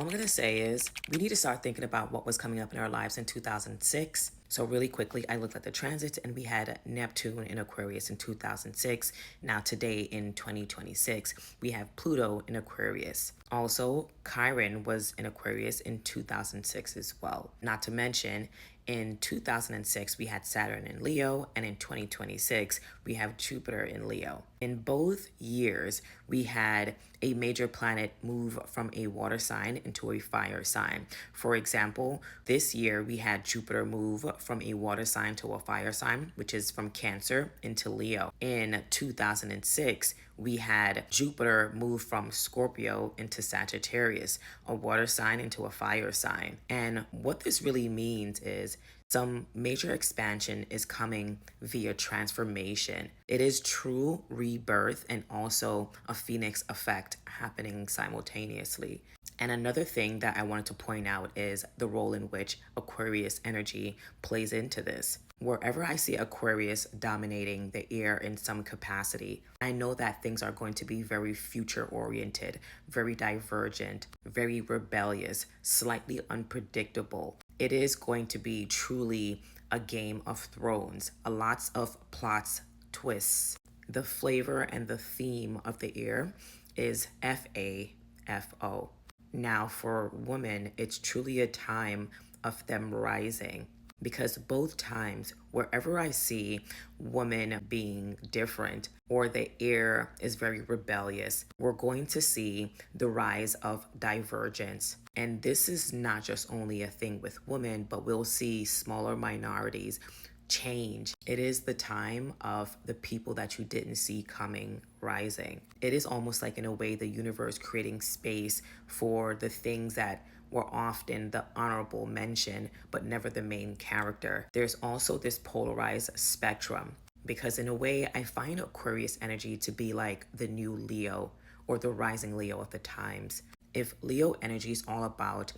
I'm going to say is we need to start thinking about what was coming up in our lives in 2006. So really quickly, I looked at the transits and we had Neptune in Aquarius in 2006. Now today in 2026, we have Pluto in Aquarius. Also, Chiron was in Aquarius in 2006 as well. Not to mention, in 2006, we had Saturn in Leo, and in 2026, we have Jupiter in Leo. In both years, we had a major planet move from a water sign into a fire sign. For example, this year, we had Jupiter move from a water sign to a fire sign, which is from Cancer into Leo. In 2006, we had Jupiter move from Scorpio into Sagittarius, a water sign into a fire sign. And what this really means is some major expansion is coming via transformation. It is true rebirth and also a phoenix effect happening simultaneously. And another thing that I wanted to point out is the role in which Aquarius energy plays into this. Wherever I see Aquarius dominating the air in some capacity, I know that things are going to be very future oriented, very divergent, very rebellious, slightly unpredictable. It is going to be truly a Game of Thrones, lots of plots, twists. The flavor and the theme of the year is FAFO. Now, for women, it's truly a time of them rising, because both times, wherever I see women being different or the air is very rebellious, we're going to see the rise of divergence. And this is not just only a thing with women, but we'll see smaller minorities change. It is the time of the people that you didn't see coming rising. It is almost like, in a way, the universe creating space for the things that were often the honorable mention, but never the main character. There's also this polarized spectrum, because in a way, I find Aquarius energy to be like the new Leo or the rising Leo of the times. If Leo energy is all about,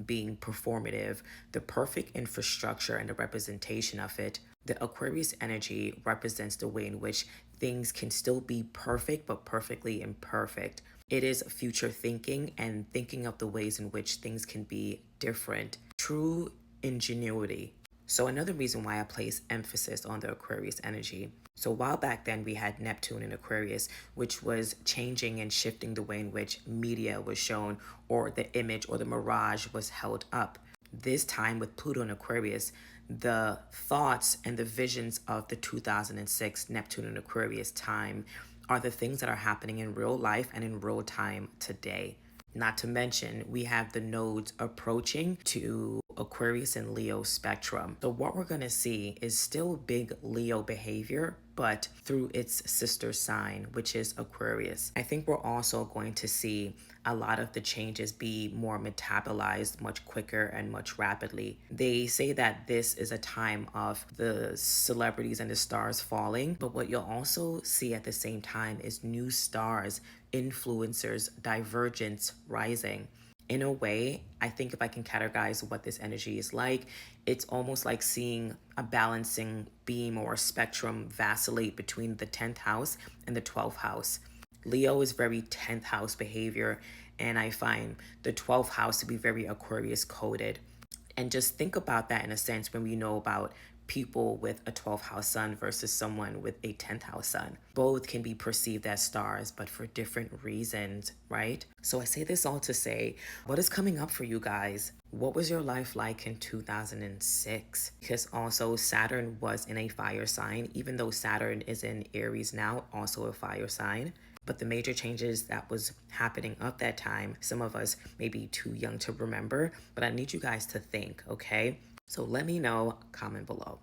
being performative, the perfect infrastructure and the representation of it, the Aquarius energy represents the way in which things can still be perfect, but perfectly imperfect. It is future thinking and thinking of the ways in which things can be different. True ingenuity. So another reason why I place emphasis on the Aquarius energy. So while back then we had Neptune in Aquarius, which was changing and shifting the way in which media was shown, or the image or the mirage was held up. This time with Pluto in Aquarius, the thoughts and the visions of the 2006 Neptune in Aquarius time are the things that are happening in real life and in real time today. Not to mention, we have the nodes approaching to Aquarius and Leo spectrum. So what we're going to see is still big Leo behavior, but through its sister sign, which is Aquarius. I think we're also going to see a lot of the changes be more metabolized much quicker and much rapidly. They say that this is a time of the celebrities and the stars falling, but what you'll also see at the same time is new stars, influencers, divergence rising. In a way, I think if I can categorize what this energy is like, it's almost like seeing a balancing beam or a spectrum vacillate between the 10th house and the 12th house. Leo is very 10th house behavior, and I find the 12th house to be very Aquarius coded. And just think about that in a sense when we know about people with a 12th house sun versus someone with a 10th house sun. Both can be perceived as stars, but for different reasons, right? So I say this all to say, what is coming up for you guys? What was your life like in 2006? Because also Saturn was in a fire sign, even though Saturn is in Aries now, also a fire sign. But the major changes that was happening at that time, some of us may be too young to remember, but I need you guys to think, okay? So let me know, comment below.